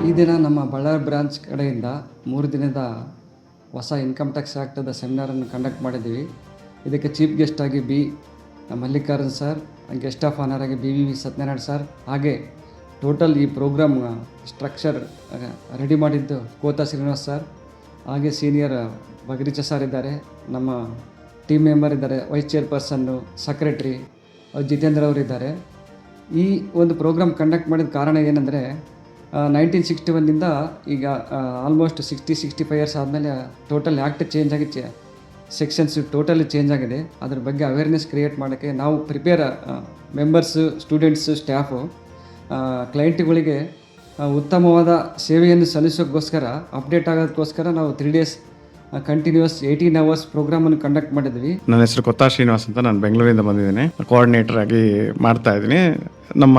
ಈ ದಿನ ನಮ್ಮ ಬಳ್ಳಾರಿ ಬ್ರಾಂಚ್ ಕಡೆಯಿಂದ 3 ದಿನದ ಹೊಸ ಇನ್ಕಮ್ ಟ್ಯಾಕ್ಸ್ ಆ್ಯಕ್ಟದ ಸೆಮಿನಾರನ್ನು ಕಂಡಕ್ಟ್ ಮಾಡಿದ್ದೀವಿ. ಇದಕ್ಕೆ ಚೀಫ್ ಗೆಸ್ಟ್ ಆಗಿ Mallikarjun sir, guest of honour ಆಗಿ BVV ಸತ್ಯನಾರಾಯಣ ಸರ್, ಹಾಗೆ ಟೋಟಲ್ ಈ ಪ್ರೋಗ್ರಾಮ್ ಸ್ಟ್ರಕ್ಚರ್ ರೆಡಿ ಮಾಡಿದ್ದು ಕೋತಾ ಶ್ರೀನಿವಾಸ್ ಸರ್, ಹಾಗೆ ಸೀನಿಯರ್ ಬಗರೀಚ ಸರ್ ಇದ್ದಾರೆ, ನಮ್ಮ ಟೀಮ್ ಮೆಂಬರ್ ಇದ್ದಾರೆ, ವೈಸ್ ಚೇರ್ಪರ್ಸನ್ನು, ಸೆಕ್ರೆಟ್ರಿ ಜಿತೇಂದ್ರ ಅವರಿದ್ದಾರೆ. ಈ ಒಂದು ಪ್ರೋಗ್ರಾಮ್ ಕಂಡಕ್ಟ್ ಮಾಡಿದ ಕಾರಣ ಏನಂದರೆ 1961 ಈಗ ಆಲ್ಮೋಸ್ಟ್ 65 ಇಯರ್ಸ್ ಆದಮೇಲೆ ಟೋಟಲ್ ಆ್ಯಕ್ಟ್ ಚೇಂಜ್ ಆಗಿ ಸೆಕ್ಷನ್ಸ್ ಟೋಟಲಿ ಚೇಂಜ್ ಆಗಿದೆ. ಅದ್ರ ಬಗ್ಗೆ ಅವೇರ್ನೆಸ್ ಕ್ರಿಯೇಟ್ ಮಾಡೋಕ್ಕೆ ನಾವು ಮೆಂಬರ್ಸು, ಸ್ಟೂಡೆಂಟ್ಸು, ಸ್ಟಾಫು ಕ್ಲೈಂಟ್ಗಳಿಗೆ ಉತ್ತಮವಾದ ಸೇವೆಯನ್ನು ಸಲ್ಲಿಸೋಕ್ಕೋಸ್ಕರ ಅಪ್ಡೇಟ್ ಆಗೋದಕ್ಕೋಸ್ಕರ ನಾವು 3 days ಕಂಟಿನ್ಯೂಸ್ 18 hours ಪ್ರೋಗ್ರಾಮನ್ನು ಕಂಡಕ್ಟ್ ಮಾಡಿದ್ವಿ. ನನ್ನ ಹೆಸರು ಕೋತಾ ಶ್ರೀನಿವಾಸ್ ಅಂತ, ನಾನು ಬೆಂಗಳೂರಿಂದ ಬಂದಿದ್ದೀನಿ, ಕೋಆರ್ಡಿನೇಟರ್ ಆಗಿ ಮಾಡ್ತಾ ಇದ್ದೀನಿ. ನಮ್ಮ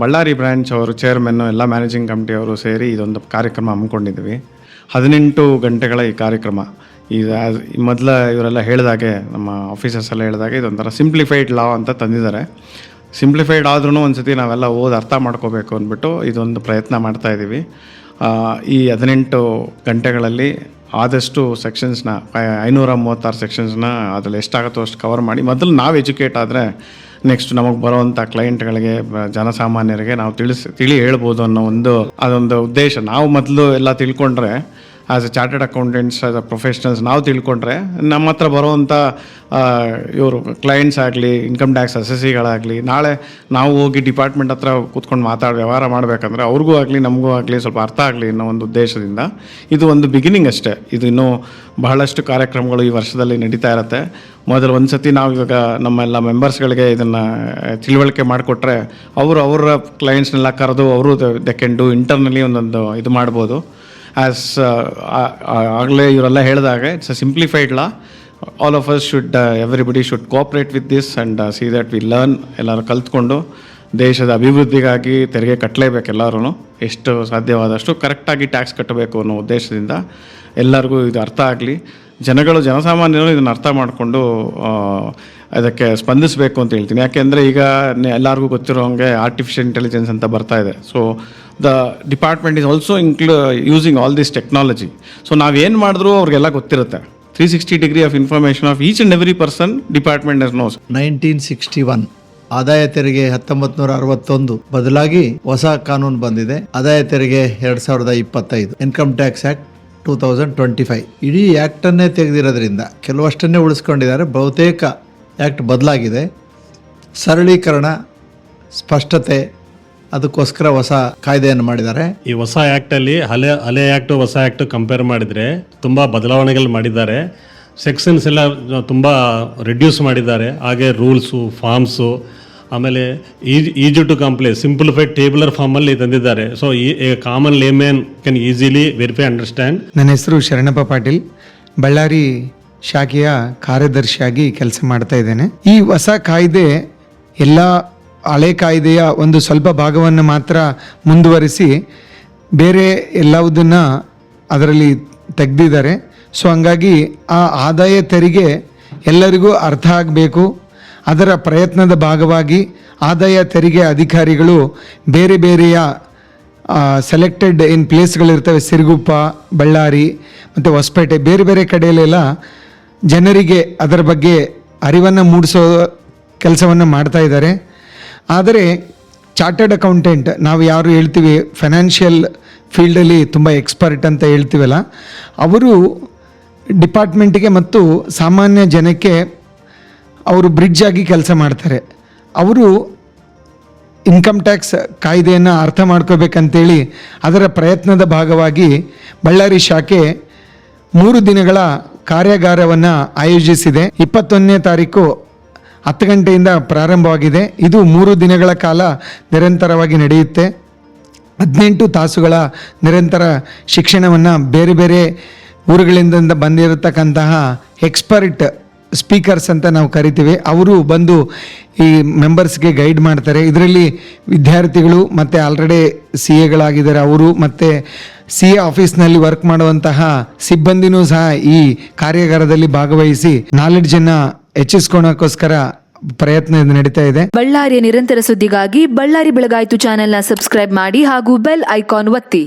ಬಳ್ಳಾರಿ ಬ್ರಾಂಚ್ ಅವರು ಚೇರ್ಮನ್ನು, ಎಲ್ಲ ಮ್ಯಾನೇಜಿಂಗ್ ಕಮಿಟಿ ಅವರು ಸೇರಿ ಇದೊಂದು ಕಾರ್ಯಕ್ರಮ ಹಮ್ಮಿಕೊಂಡಿದ್ವಿ. 18 ಗಂಟೆಗಳ ಈ ಕಾರ್ಯಕ್ರಮ. ಮೊದಲ ಇವರೆಲ್ಲ ಹೇಳಿದಾಗೆ, ನಮ್ಮ ಆಫೀಸರ್ಸ್ ಎಲ್ಲ ಹೇಳಿದಾಗೆ ಇದೊಂಥರ ಸಿಂಪ್ಲಿಫೈಡ್ ಲಾ ಅಂತ ತಂದಿದ್ದಾರೆ. ಸಿಂಪ್ಲಿಫೈಡ್ ಆದ್ರೂ ಒಂದು ಸತಿ ನಾವೆಲ್ಲ ಅರ್ಥ ಮಾಡ್ಕೋಬೇಕು ಅಂದ್ಬಿಟ್ಟು ಇದೊಂದು ಪ್ರಯತ್ನ ಮಾಡ್ತಾಯಿದ್ದೀವಿ. ಈ 18 ಗಂಟೆಗಳಲ್ಲಿ ಆದಷ್ಟು ಸೆಕ್ಷನ್ಸ್ನ 536 ಸೆಕ್ಷನ್ಸ್ನ ಅದರಲ್ಲಿ ಎಷ್ಟಾಗುತ್ತೋ ಅಷ್ಟು ಕವರ್ ಮಾಡಿ, ಮೊದಲು ನಾವು ಎಜುಕೇಟ್ ಆದರೆ ನೆಕ್ಸ್ಟ್ ನಮಗೆ ಬರೋವಂಥ ಕ್ಲೈಂಟ್ಗಳಿಗೆ, ಜನಸಾಮಾನ್ಯರಿಗೆ ನಾವು ತಿಳಿ ಹೇಳ್ಬೋದು ಅನ್ನೋ ಅದೊಂದು ಉದ್ದೇಶ. ನಾವು ಮೊದಲು ಎಲ್ಲ ತಿಳ್ಕೊಂಡ್ರೆ, as A chartered accountants, as A professionals ನಾವು ತಿಳ್ಕೊಂಡ್ರೆ ನಮ್ಮ ಹತ್ರ ಬರೋವಂಥ ಇವರು ಕ್ಲೈಂಟ್ಸ್ ಆಗಲಿ, ಇನ್ಕಮ್ ಟ್ಯಾಕ್ಸ್ ಅಸೆಸಿಗಳಾಗಲಿ, ನಾಳೆ ನಾವು ಹೋಗಿ ಡಿಪಾರ್ಟ್ಮೆಂಟ್ ಹತ್ರ ಕೂತ್ಕೊಂಡು ವ್ಯವಹಾರ ಮಾಡಬೇಕಂದ್ರೆ ಅವ್ರಿಗೂ ಆಗಲಿ ನಮಗೂ ಆಗಲಿ ಸ್ವಲ್ಪ ಅರ್ಥ ಆಗಲಿ ಅನ್ನೋ ಒಂದು ಉದ್ದೇಶದಿಂದ ಇದು ಒಂದು ಬಿಗಿನಿಂಗ್ ಅಷ್ಟೇ. ಇದು ಇನ್ನೂ ಬಹಳಷ್ಟು ಕಾರ್ಯಕ್ರಮಗಳು ಈ ವರ್ಷದಲ್ಲಿ ನಡೀತಾ ಇರುತ್ತೆ. ಮೊದಲು ಒಂದು ಸತಿ ನಾವು ಇವಾಗ ನಮ್ಮೆಲ್ಲ ಮೆಂಬರ್ಸ್ಗಳಿಗೆ ಇದನ್ನು ತಿಳುವಳಿಕೆ ಮಾಡಿಕೊಟ್ರೆ ಅವರ ಕ್ಲೈಂಟ್ಸ್ನೆಲ್ಲ ಕರೆದು ಅವರು ದೆ ಕ್ಯಾನ್ ಡೂ ಇಂಟರ್ನಲಿ ಒಂದೊಂದು ಇದು ಮಾಡ್ಬೋದು. ಆ್ಯಸ್ ಆಗಲೇ ಇವರೆಲ್ಲ ಹೇಳಿದಾಗ it's a simplified law. All of us everybody should cooperate with this and see that we learn. ಎಲ್ಲರೂ ಕಲ್ತ್ಕೊಂಡು ದೇಶದ ಅಭಿವೃದ್ಧಿಗಾಗಿ ತೆರಿಗೆ ಕಟ್ಟಲೇಬೇಕು. ಎಲ್ಲರೂ ಎಷ್ಟು ಸಾಧ್ಯವಾದಷ್ಟು ಕರೆಕ್ಟಾಗಿ ಟ್ಯಾಕ್ಸ್ ಕಟ್ಟಬೇಕು ಅನ್ನೋ ಉದ್ದೇಶದಿಂದ ಎಲ್ಲರಿಗೂ ಇದು ಅರ್ಥ ಆಗಲಿ. ಜನಸಾಮಾನ್ಯರು ಇದನ್ನು ಅರ್ಥ ಮಾಡಿಕೊಂಡು ಅದಕ್ಕೆ ಸ್ಪಂದಿಸಬೇಕು ಅಂತ ಹೇಳ್ತೀನಿ. ಯಾಕೆಂದರೆ ಈಗ ಎಲ್ಲರಿಗೂ ಗೊತ್ತಿರೋ ಹಂಗೆ ಆರ್ಟಿಫಿಷಿಯಲ್ ಇಂಟೆಲಿಜೆನ್ಸ್ ಅಂತ ಬರ್ತಾ ಇದೆ. So the department is also using all this technology. So ನಾವೇನು ಮಾಡಿದ್ರೂ ಅವ್ರಿಗೆಲ್ಲ ಗೊತ್ತಿರುತ್ತೆ. 360 degree of information of each and every person department is knows. 1961 ಆದಾಯ ತೆರಿಗೆ 1961 ಬದಲಾಗಿ ಹೊಸ ಕಾನೂನು ಬಂದಿದೆ. ಆದಾಯ ತೆರಿಗೆ 2025 ಇನ್ಕಮ್ ಟ್ಯಾಕ್ಸ್ ಆಕ್ಟ್ 2025. ಇಡೀ ಆ್ಯಕ್ಟನ್ನೇ ತೆಗೆದಿರೋದ್ರಿಂದ ಕೆಲವಷ್ಟನ್ನೇ ಉಳಿಸ್ಕೊಂಡಿದ್ದಾರೆ. ಬಹುತೇಕ ಆ್ಯಕ್ಟ್ ಬದಲಾಗಿದೆ. ಸರಳೀಕರಣ, ಸ್ಪಷ್ಟತೆ, ಅದಕ್ಕೋಸ್ಕರ ಹೊಸ ಕಾಯ್ದೆಯನ್ನು ಮಾಡಿದ್ದಾರೆ. ಈ ಹೊಸ ಆ್ಯಕ್ಟಲ್ಲಿ ಹಳೆ ಆ್ಯಕ್ಟು ಹೊಸ ಆ್ಯಕ್ಟು ಕಂಪೇರ್ ಮಾಡಿದರೆ ತುಂಬ ಬದಲಾವಣೆಗಳು ಮಾಡಿದ್ದಾರೆ. ಸೆಕ್ಷನ್ಸ್ ಎಲ್ಲ ತುಂಬ ರಿಡ್ಯೂಸ್ ಮಾಡಿದ್ದಾರೆ. ಹಾಗೆ ರೂಲ್ಸು, ಫಾರ್ಮ್ಸು, ಆಮೇಲೆ ಈಜಿ ಟು ಕಂಪ್ಲೈ ಸಿಂಪ್ಲಿಫೈಡ್ ಟೇಬುಲರ್ ಫಾರ್ಮಲ್ಲಿ ತಂದಿದ್ದಾರೆ. ಸೊ ಈ common Lehman can easily verify, understand. ನನ್ನ ಹೆಸರು ಶರಣಪ್ಪ ಪಾಟೀಲ್, ಬಳ್ಳಾರಿ ಶಾಖೆಯ ಕಾರ್ಯದರ್ಶಿಯಾಗಿ ಕೆಲಸ ಮಾಡ್ತಾ ಇದ್ದೇನೆ. ಈ ಹೊಸ ಕಾಯ್ದೆ ಎಲ್ಲ ಹಳೆ ಕಾಯ್ದೆಯ ಒಂದು ಸ್ವಲ್ಪ ಭಾಗವನ್ನು ಮಾತ್ರ ಮುಂದುವರಿಸಿ ಬೇರೆ ಎಲ್ಲವುದನ್ನು ಅದರಲ್ಲಿ ತೆಗೆದಿದ್ದಾರೆ. ಸೊ ಹಂಗಾಗಿ ಆ ಆದಾಯ ತೆರಿಗೆ ಎಲ್ಲರಿಗೂ ಅರ್ಥ ಆಗಬೇಕು. ಅದರ ಪ್ರಯತ್ನದ ಭಾಗವಾಗಿ ಆದಾಯ ತೆರಿಗೆ ಅಧಿಕಾರಿಗಳು ಬೇರೆ ಬೇರೆಯ ಸೆಲೆಕ್ಟೆಡ್ ಪ್ಲೇಸ್ಗಳಿರ್ತವೆ, ಸಿರುಗುಪ್ಪ, ಬಳ್ಳಾರಿ ಮತ್ತು ಹೊಸಪೇಟೆ, ಬೇರೆ ಬೇರೆ ಕಡೆಯಲ್ಲೆಲ್ಲ ಜನರಿಗೆ ಅದರ ಬಗ್ಗೆ ಅರಿವನ್ನು ಮೂಡಿಸೋ ಕೆಲಸವನ್ನು ಮಾಡ್ತಾ ಇದ್ದಾರೆ. ಆದರೆ ಚಾರ್ಟರ್ಡ್ ಅಕೌಂಟೆಂಟ್, ನಾವು ಯಾರು ಹೇಳ್ತೀವಿ ಫೈನಾನ್ಷಿಯಲ್ ಫೀಲ್ಡಲ್ಲಿ ತುಂಬ ಎಕ್ಸ್ಪರ್ಟ್ ಅಂತ ಹೇಳ್ತೀವಲ್ಲ, ಅವರು ಡಿಪಾರ್ಟ್ಮೆಂಟಿಗೆ ಮತ್ತು ಸಾಮಾನ್ಯ ಜನಕ್ಕೆ ಅವರು ಬ್ರಿಡ್ಜ್ ಆಗಿ ಕೆಲಸ ಮಾಡ್ತಾರೆ. ಅವರು ಇನ್ಕಮ್ ಟ್ಯಾಕ್ಸ್ ಕಾಯ್ದೆಯನ್ನು ಅರ್ಥ ಮಾಡ್ಕೋಬೇಕಂತೇಳಿ ಅದರ ಪ್ರಯತ್ನದ ಭಾಗವಾಗಿ ಬಳ್ಳಾರಿ ಶಾಖೆ 3 ದಿನಗಳ ಕಾರ್ಯಾಗಾರವನ್ನು ಆಯೋಜಿಸಿದೆ. 21ನೇ ತಾರೀಕು 10 ಗಂಟೆಯಿಂದ ಪ್ರಾರಂಭವಾಗಿದೆ. ಇದು 3 ದಿನಗಳ ಕಾಲ ನಿರಂತರವಾಗಿ ನಡೆಯುತ್ತೆ. 18 ತಾಸುಗಳ ನಿರಂತರ ಶಿಕ್ಷಣವನ್ನು ಬೇರೆ ಬೇರೆ ಊರುಗಳಿಂದ ಬಂದಿರತಕ್ಕಂತಹ ಎಕ್ಸ್ಪರ್ಟ್ ಸ್ಪೀಕರ್ಸ್ ಅಂತ ನಾವು ಕರಿತೀವಿ. ಅವರು ಬಂದು ಈ ಮೆಂಬರ್ಸ್ಗೆ ಗೈಡ್ ಮಾಡ್ತಾರೆ. ಇದರಲ್ಲಿ ವಿದ್ಯಾರ್ಥಿಗಳು ಮತ್ತು ಆಲ್ರೆಡಿ CAಗಳಾಗಿದ್ದಾರೆ ಅವರು, ಮತ್ತು CA ಆಫೀಸ್ನಲ್ಲಿ ವರ್ಕ್ ಮಾಡುವಂತಹ ಸಿಬ್ಬಂದಿನೂ ಸಹ ಈ ಕಾರ್ಯಾಗಾರದಲ್ಲಿ ಭಾಗವಹಿಸಿ ನಾಲೆಡ್ಜನ್ನು ಹೆಚ್ಚಿಸ್ಕೊಳೋಕ್ಕೋಸ್ಕರ ಪ್ರಯತ್ನ ನಡೀತಾ ಇದೆ. ಬಳ್ಳಾರಿಯ ನಿರಂತರ ಸುದ್ದಿಗಾಗಿ ಬಳ್ಳಾರಿ ಬೆಳಗಾಯಿತು ಚಾನೆಲ್ನ ಸಬ್ಸ್ಕ್ರೈಬ್ ಮಾಡಿ ಹಾಗೂ ಬೆಲ್ ಐಕಾನ್ ಒತ್ತಿ.